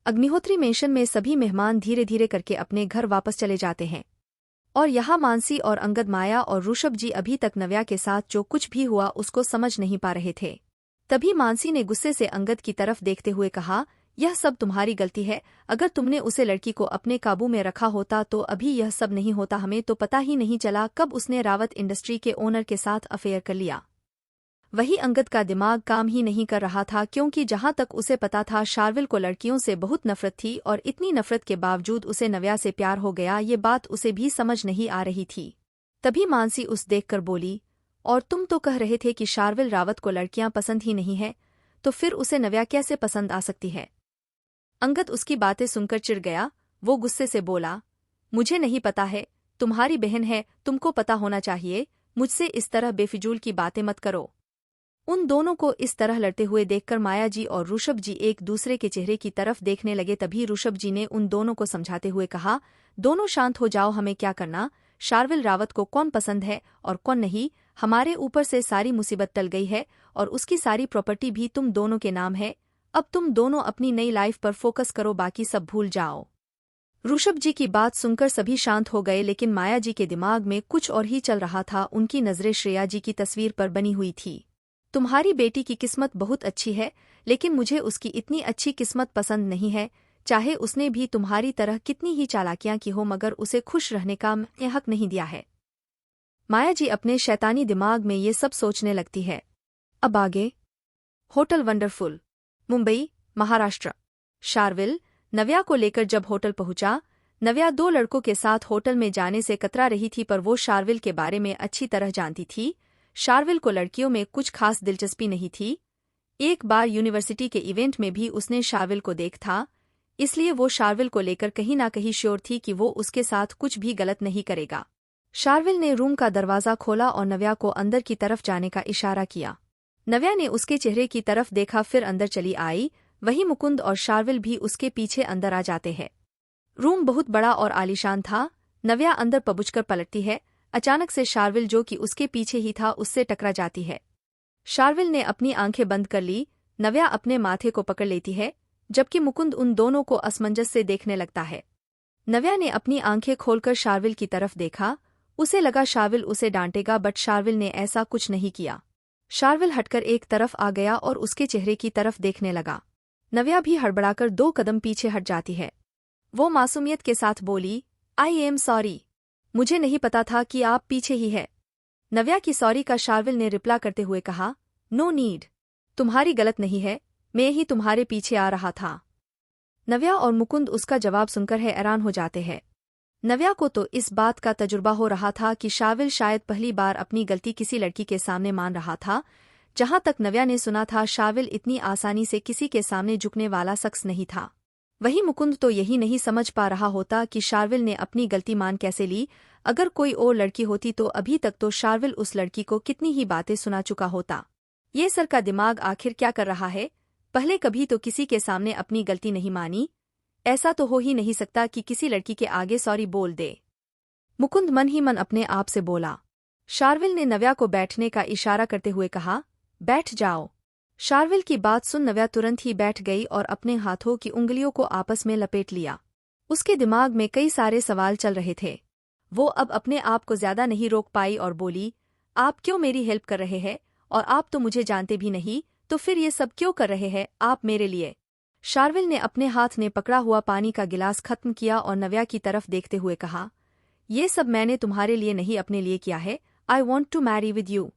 Agnihotri mention में सभी मेहमान धीरे धीरे करके अपने घर वापस चले जाते हैं और यहाँ मानसी और अंगद, माया और ऋषभ जी अभी तक नव्या के साथ जो कुछ भी हुआ उसको समझ नहीं पा रहे थे। तभी मानसी ने गुस्से से अंगद की तरफ देखते हुए कहा, यह सब तुम्हारी गलती है। अगर तुमने उसे लड़की को अपने काबू में रखा होता तो अभी यह सब नहीं होता। हमें तो पता ही नहीं चला कब उसने रावत इंडस्ट्री के ओनर के साथ अफेयर कर लिया। वही अंगद का दिमाग काम ही नहीं कर रहा था, क्योंकि जहां तक उसे पता था शार्विल को लड़कियों से बहुत नफरत थी और इतनी नफरत के बावजूद उसे नव्या से प्यार हो गया, ये बात उसे भी समझ नहीं आ रही थी। तभी मानसी उस देखकर बोली, और तुम तो कह रहे थे कि शार्विल रावत को लड़कियां पसंद ही नहीं है, तो फिर उसे नव्या कैसे पसंद आ सकती है? अंगद उसकी बातें सुनकर चिढ़ गया। वो गुस्से से बोला, मुझे नहीं पता है, तुम्हारी बहन है, तुमको पता होना चाहिए। मुझसे इस तरह बेफिजूल की बातें मत करो। उन दोनों को इस तरह लड़ते हुए देखकर माया जी और ऋषभ जी एक दूसरे के चेहरे की तरफ देखने लगे। तभी ऋषभ जी ने उन दोनों को समझाते हुए कहा, दोनों शांत हो जाओ, हमें क्या करना? शार्विल रावत को कौन पसंद है और कौन नहीं, हमारे ऊपर से सारी मुसीबत टल गई है और उसकी सारी प्रॉपर्टी भी तुम दोनों के नाम है। अब तुम दोनों अपनी नई लाइफ पर फोकस करो, बाकी सब भूल जाओ। ऋषभ जी की बात सुनकर सभी शांत हो गए, लेकिन माया जी के दिमाग में कुछ और ही चल रहा था। उनकी नजरें श्रेया जी की तस्वीर पर बनी हुई थी। तुम्हारी बेटी की किस्मत बहुत अच्छी है, लेकिन मुझे उसकी इतनी अच्छी किस्मत पसंद नहीं है। चाहे उसने भी तुम्हारी तरह कितनी ही चालाकियां की हो, मगर उसे खुश रहने का मैंने हक नहीं दिया है। माया जी अपने शैतानी दिमाग में ये सब सोचने लगती है। अब आगे। Hotel wonderful, Mumbai, Maharashtra. शार्विल नव्या को लेकर जब होटल पहुंचा, नव्या दो लड़कों के साथ होटल में जाने से कतरा रही थी, पर वो शार्विल के बारे में अच्छी तरह जानती थी। शार्विल को लड़कियों में कुछ खास दिलचस्पी नहीं थी। एक बार यूनिवर्सिटी के इवेंट में भी उसने शार्विल को देख था, इसलिए वो शार्विल को लेकर कहीं ना कहीं श्योर थी कि वो उसके साथ कुछ भी गलत नहीं करेगा। शार्विल ने रूम का दरवाजा खोला और नव्या को अंदर की तरफ जाने का इशारा किया। नव्या ने उसके चेहरे की तरफ देखा, फिर अंदर चली आई। वहीं मुकुंद और शार्विल भी उसके पीछे अंदर आ जाते हैं। रूम बहुत बड़ा और आलीशान था। नव्या अंदर पहुंचकर पलटती है। अचानक से शार्विल, जो कि उसके पीछे ही था, उससे टकरा जाती है। शार्विल ने अपनी आंखें बंद कर ली। नव्या अपने माथे को पकड़ लेती है, जबकि मुकुंद उन दोनों को असमंजस से देखने लगता है। नव्या ने अपनी आंखें खोलकर शार्विल की तरफ देखा। उसे लगा शार्विल उसे डांटेगा, बट शार्विल ने ऐसा कुछ नहीं किया। शार्विल हटकर एक तरफ आ गया और उसके चेहरे की तरफ देखने लगा। नव्या भी हड़बड़ाकर 2 कदम पीछे हट जाती है। वो मासूमियत के साथ बोली, आई एम सॉरी, मुझे नहीं पता था कि आप पीछे ही है। नव्या की सॉरी का शार्विल ने रिप्लाई करते हुए कहा, नो नीड, तुम्हारी गलत नहीं है, मैं ही तुम्हारे पीछे आ रहा था। नव्या और मुकुंद उसका जवाब सुनकर हैरान हो जाते हैं। नव्या को तो इस बात का तजुर्बा हो रहा था कि शार्विल शायद पहली बार अपनी गलती किसी लड़की के सामने मान रहा था। जहां तक नव्या ने सुना था, शार्विल इतनी आसानी से किसी के सामने झुकने वाला शख्स नहीं था। वही मुकुंद तो यही नहीं समझ पा रहा होता कि शार्विल ने अपनी गलती मान कैसे ली। अगर कोई और लड़की होती तो अभी तक तो शार्विल उस लड़की को कितनी ही बातें सुना चुका होता। ये सर का दिमाग आखिर क्या कर रहा है? पहले कभी तो किसी के सामने अपनी गलती नहीं मानी। ऐसा तो हो ही नहीं सकता कि किसी लड़की के आगे सॉरी बोल दे। मुकुंद मन ही मन अपने आप से बोला। शार्विल ने नव्या को बैठने का इशारा करते हुए कहा, बैठ जाओ। शार्विल की बात सुन नव्या तुरंत ही बैठ गई और अपने हाथों की उंगलियों को आपस में लपेट लिया। उसके दिमाग में कई सारे सवाल चल रहे थे। वो अब अपने आप को ज्यादा नहीं रोक पाई और बोली, आप क्यों मेरी हेल्प कर रहे हैं? और आप तो मुझे जानते भी नहीं, तो फिर ये सब क्यों कर रहे हैं आप मेरे लिए? शार्विल ने अपने हाथ ने पकड़ा हुआ पानी का गिलास खत्म किया और नव्या की तरफ देखते हुए कहा, ये सब मैंने तुम्हारे लिए नहीं अपने लिए किया है। I want to marry with you.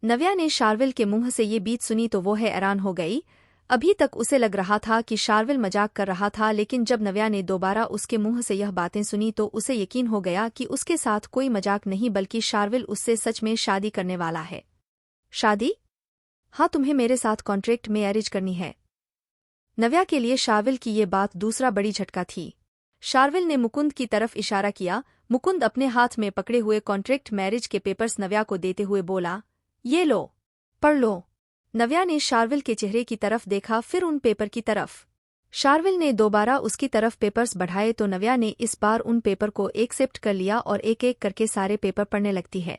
Navya ने शार्विल के मुंह से ये बात सुनी तो वो हैरान हो गई। अभी तक उसे लग रहा था कि शार्विल मजाक कर रहा था, लेकिन जब नव्या ने दोबारा उसके मुंह से यह बातें सुनी तो उसे यकीन हो गया कि उसके साथ कोई मजाक नहीं, बल्कि शार्विल उससे सच में शादी करने वाला है। शादी? हाँ, तुम्हें मेरे साथ कॉन्ट्रैक्ट मैरिज करनी है। नव्या के लिए शार्विल की ये बात दूसरा बड़ी झटका थी। शार्विल ने मुकुंद की तरफ इशारा किया। मुकुंद अपने हाथ में पकड़े हुए कॉन्ट्रैक्ट मैरिज के पेपर्स नव्या को देते हुए बोला, ये लो, पढ़ लो। नव्या ने शार्विल के चेहरे की तरफ देखा, फिर उन पेपर की तरफ। शार्विल ने दोबारा उसकी तरफ पेपर्स बढ़ाए तो नव्या ने इस बार उन पेपर को एक्सेप्ट कर लिया और एक एक करके सारे पेपर पढ़ने लगती है।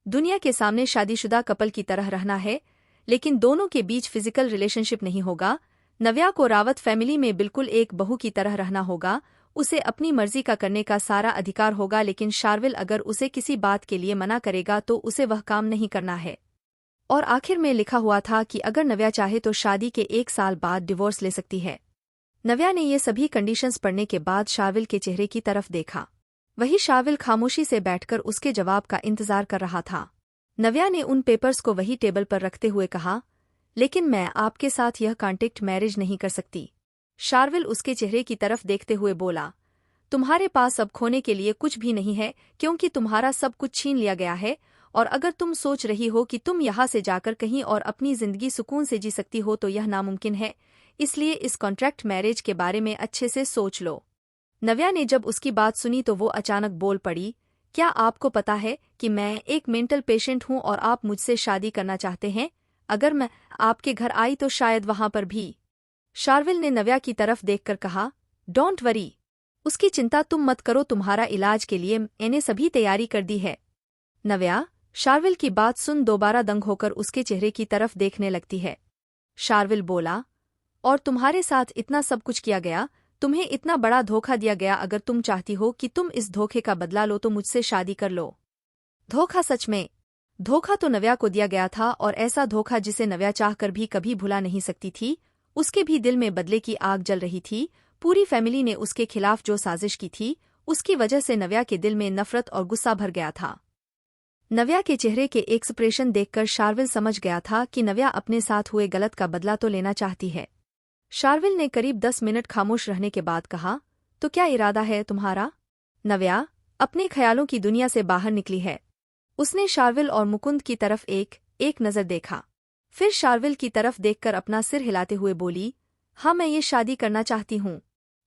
दुनिया के सामने शादीशुदा कपल की तरह रहना है, लेकिन दोनों के बीच फिजिकल रिलेशनशिप नहीं होगा। नव्या को रावत फैमिली में बिल्कुल एक बहू की तरह रहना होगा, उसे अपनी मर्जी का करने का सारा अधिकार होगा, लेकिन शार्विल अगर उसे किसी बात के लिए मना करेगा तो उसे वह काम नहीं करना है। और आखिर में लिखा हुआ था कि अगर नव्या चाहे तो शादी के 1 साल बाद डिवोर्स ले सकती है। नव्या ने ये सभी कंडीशंस पढ़ने के बाद शार्विल के चेहरे की तरफ देखा। वही शार्विल खामोशी से बैठकर उसके जवाब का इंतजार कर रहा था। नव्या ने उन पेपर्स को वही टेबल पर रखते हुए कहा, लेकिन मैं आपके साथ यह कॉन्ट्रैक्ट मैरिज नहीं कर सकती। शार्विल उसके चेहरे की तरफ देखते हुए बोला, तुम्हारे पास अब खोने के लिए कुछ भी नहीं है, क्योंकि तुम्हारा सब कुछ छीन लिया गया है। और अगर तुम सोच रही हो कि तुम यहाँ से जाकर कहीं और अपनी जिंदगी सुकून से जी सकती हो तो यह नामुमकिन है, इसलिए इस कॉन्ट्रैक्ट मैरिज के बारे में अच्छे से सोच लो। नव्या ने जब उसकी बात सुनी तो वो अचानक बोल पड़ी, क्या आपको पता है कि मैं एक मेंटल पेशेंट हूँ और आप मुझसे शादी करना चाहते हैं? अगर मैं आपके घर आई तो शायद वहां पर भी। शार्विल ने नव्या की तरफ देखकर कहा, डोंट वरी, उसकी चिंता तुम मत करो, तुम्हारा इलाज के लिए मैंने सभी तैयारी कर दी है। नव्या शार्विल की बात सुन दोबारा दंग होकर उसके चेहरे की तरफ देखने लगती है। शार्विल बोला, और तुम्हारे साथ इतना सब कुछ किया गया, तुम्हें इतना बड़ा धोखा दिया गया, अगर तुम चाहती हो कि तुम इस धोखे का बदला लो तो मुझसे शादी कर लो। धोखा? सच में? धोखा तो नव्या को दिया गया था, और ऐसा धोखा जिसे नव्या चाहकर भी कभी भुला नहीं सकती थी। उसके भी दिल में बदले की आग जल रही थी। पूरी फैमिली ने उसके खिलाफ जो साजिश की थी, उसकी वजह से नव्या के दिल में नफरत और गुस्सा भर गया था। नव्या के चेहरे के एक्सप्रेशन देखकर शार्विल समझ गया था कि नव्या अपने साथ हुए गलत का बदला तो लेना चाहती है। शार्विल ने करीब 10 मिनट खामोश रहने के बाद कहा, तो क्या इरादा है तुम्हारा? नव्या अपने ख्यालों की दुनिया से बाहर निकली है। उसने शार्विल और मुकुंद की तरफ एक नजर देखा, फिर शार्विल की तरफ देखकर अपना सिर हिलाते हुए बोली, हाँ, मैं ये शादी करना चाहती हूँ।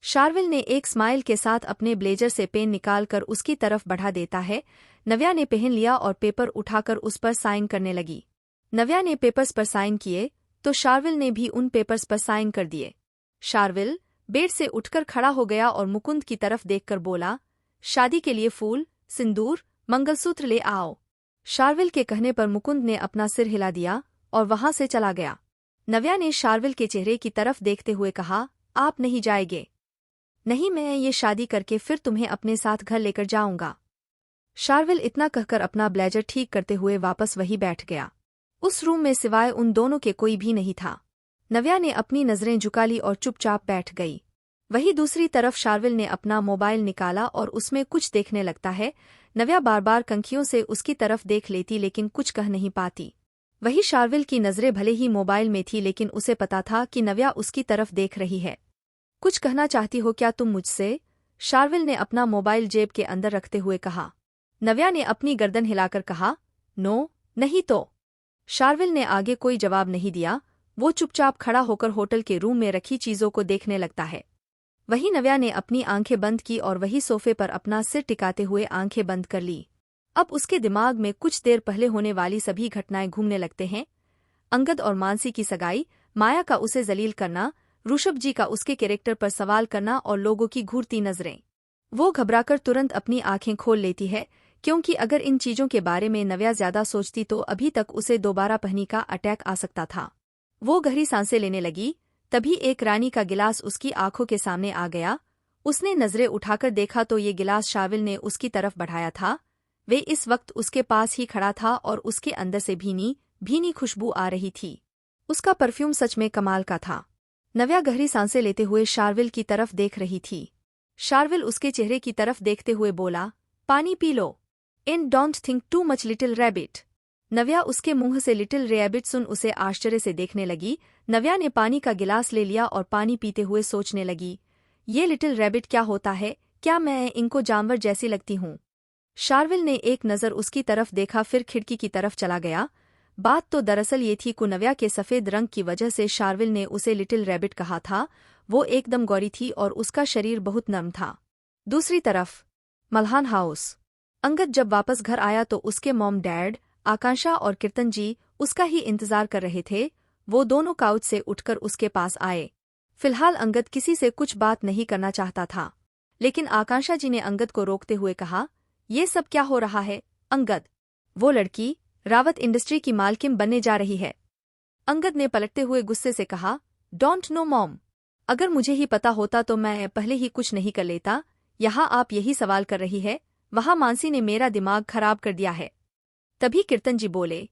शार्विल ने एक स्माइल के साथ अपने ब्लेजर से पेन निकालकर उसकी तरफ बढ़ा देता है। नव्या ने पहन लिया और पेपर उठाकर उस पर साइन करने लगी। नव्या ने पेपर्स पर साइन किए तो शार्विल ने भी उन पेपर्स पर साइन कर दिए। शार्विल बेड से उठकर खड़ा हो गया और मुकुंद की तरफ देखकर बोला, शादी के लिए फूल, सिंदूर, मंगलसूत्र ले आओ। शार्विल के कहने पर मुकुंद ने अपना सिर हिला दिया और वहां से चला गया। नव्या ने शार्विल के चेहरे की तरफ देखते हुए कहा, आप नहीं जाएंगे? नहीं, मैं ये शादी करके फिर तुम्हें अपने साथ घर लेकर जाऊंगा। शार्विल इतना कहकर अपना ब्लेजर ठीक करते हुए वापस वही बैठ गया। उस रूम में सिवाय उन दोनों के कोई भी नहीं था। नव्या ने अपनी नजरें झुका ली और चुपचाप बैठ गई। वही दूसरी तरफ शार्विल ने अपना मोबाइल निकाला और उसमें कुछ देखने लगता है। नव्या बार बार कंखियों से उसकी तरफ देख लेती लेकिन कुछ कह नहीं पाती। वही शार्विल की नजरें भले ही मोबाइल में थी लेकिन उसे पता था कि नव्या उसकी तरफ देख रही है। कुछ कहना चाहती हो क्या तुम मुझसे? शार्विल ने अपना मोबाइल जेब के अंदर रखते हुए कहा। नव्या ने अपनी गर्दन हिलाकर कहा, नो, नहीं तो। शार्विल ने आगे कोई जवाब नहीं दिया। वो चुपचाप खड़ा होकर होटल के रूम में रखी चीजों को देखने लगता है। वही नव्या ने अपनी आंखें बंद की और वही सोफे पर अपना सिर टिकाते हुए आंखें बंद कर ली। अब उसके दिमाग में कुछ देर पहले होने वाली सभी घटनाएं घूमने लगते हैं। अंगद और मानसी की सगाई, माया का उसे जलील करना, ऋषभ जी का उसके कैरेक्टर पर सवाल करना और लोगों की घूरती नजरें। वो घबराकर तुरंत अपनी आंखें खोल लेती है, क्योंकि अगर इन चीजों के बारे में नव्या ज्यादा सोचती तो अभी तक उसे दोबारा पहनी का अटैक आ सकता था। वो गहरी सांसें लेने लगी, तभी एक रानी का गिलास उसकी आंखों के सामने आ गया। उसने नजरें उठाकर देखा तो ये गिलास शार्विल ने उसकी तरफ बढ़ाया था। वे इस वक्त उसके पास ही खड़ा था और उसके अंदर से भीनी भीनी खुशबू आ रही थी। उसका परफ्यूम सच में कमाल का था। नव्या गहरी सांसें लेते हुए शार्विल की तरफ देख रही थी। शार्विल उसके चेहरे की तरफ देखते हुए बोला, पानी पी लो। And don't think too much little rabbit. Navya उसके मुंह से लिटिल रैबिट सुन उसे आश्चर्य से देखने लगी। नव्या ने पानी का गिलास ले लिया और पानी पीते हुए सोचने लगी, ये लिटिल रैबिट क्या होता है? क्या मैं इनको जानवर जैसी लगती हूँ? शार्विल ने एक नज़र उसकी तरफ देखा फिर खिड़की की तरफ चला गया। बात तो दरअसल ये थी कि नव्या के सफ़ेद रंग की वजह से शार्विल ने उसे लिटिल रैबिट कहा था। वो एकदम गौरी थी और उसका शरीर बहुत नर्म था। दूसरी तरफ मल्हान हाउस। अंगद जब वापस घर आया तो उसके मॉम डैड, आकांक्षा और कीर्तन जी उसका ही इंतजार कर रहे थे। वो दोनों काउच से उठकर उसके पास आए। फिलहाल अंगद किसी से कुछ बात नहीं करना चाहता था, लेकिन आकांक्षा जी ने अंगद को रोकते हुए कहा, ये सब क्या हो रहा है अंगद? वो लड़की रावत इंडस्ट्री की मालकिन बनने जा रही है। अंगद ने पलटते हुए गुस्से से कहा, डोंट नो मॉम। अगर मुझे ही पता होता तो मैं पहले ही कुछ नहीं कर लेता। यहाँ आप यही सवाल कर रही है, वहाँ मानसी ने मेरा दिमाग खराब कर दिया है। तभी कीर्तन जी बोले,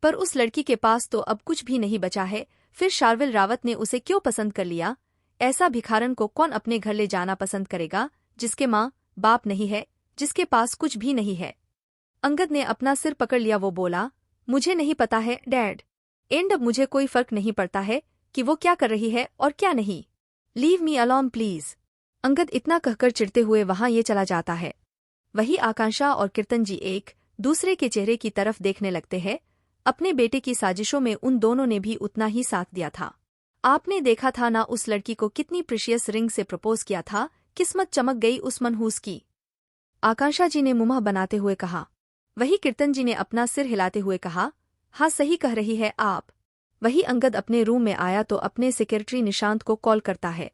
पर उस लड़की के पास तो अब कुछ भी नहीं बचा है, फिर शार्विल रावत ने उसे क्यों पसंद कर लिया? ऐसा भिखारन को कौन अपने घर ले जाना पसंद करेगा, जिसके माँ बाप नहीं है, जिसके पास कुछ भी नहीं है? अंगद ने अपना सिर पकड़ लिया। वो बोला, मुझे नहीं पता है डैड। एंड अब मुझे कोई फर्क नहीं पड़ता है कि वो क्या कर रही है और क्या नहीं। Leave me alone please. Angad इतना कहकर चिढ़ते हुए वहां ये चला जाता है। वही आकांक्षा और कीर्तन जी एक दूसरे के चेहरे की तरफ देखने लगते हैं। अपने बेटे की साजिशों में उन दोनों ने भी उतना ही साथ दिया था। आपने देखा था ना उस लड़की को कितनी प्रीशियस रिंग से प्रपोज किया था, किस्मत चमक गई उस मनहूस की। आकांक्षा जी ने मुंह बनाते हुए कहा। वही कीर्तन जी ने अपना सिर हिलाते हुए कहा, हाँ सही कह रही है आप। वही अंगद अपने रूम में आया तो अपने सेक्रेटरी निशांत को कॉल करता है।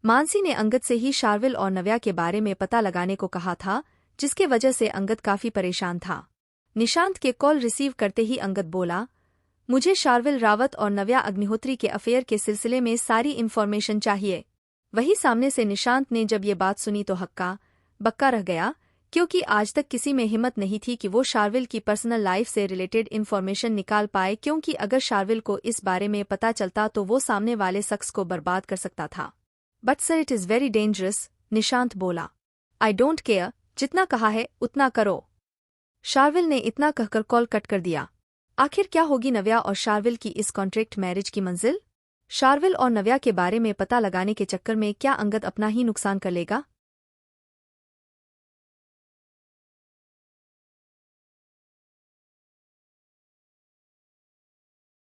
मानसी ने अंगद से ही शार्विल और नव्या के बारे में पता लगाने को कहा था, जिसके वजह से अंगद काफी परेशान था। निशांत के कॉल रिसीव करते ही अंगद बोला, मुझे शार्विल रावत और नव्या अग्निहोत्री के अफेयर के सिलसिले में सारी इन्फॉर्मेशन चाहिए। वही सामने से निशांत ने जब ये बात सुनी तो हक्का बक्का रह गया, क्योंकि आज तक किसी में हिम्मत नहीं थी कि वो शार्विल की पर्सनल लाइफ से रिलेटेड इन्फॉर्मेशन निकाल पाए, क्योंकि अगर शार्विल को इस बारे में पता चलता तो वो सामने वाले शख्स को बर्बाद कर सकता था। But sir it is very dangerous, Nishant बोला। आई डोंट केयर, जितना कहा है उतना करो। शार्विल ने इतना कहकर कॉल कट कर दिया। आखिर क्या होगी नव्या और शार्विल की इस कॉन्ट्रैक्ट मैरिज की मंजिल? शार्विल और नव्या के बारे में पता लगाने के चक्कर में क्या अंगद अपना ही नुकसान कर लेगा?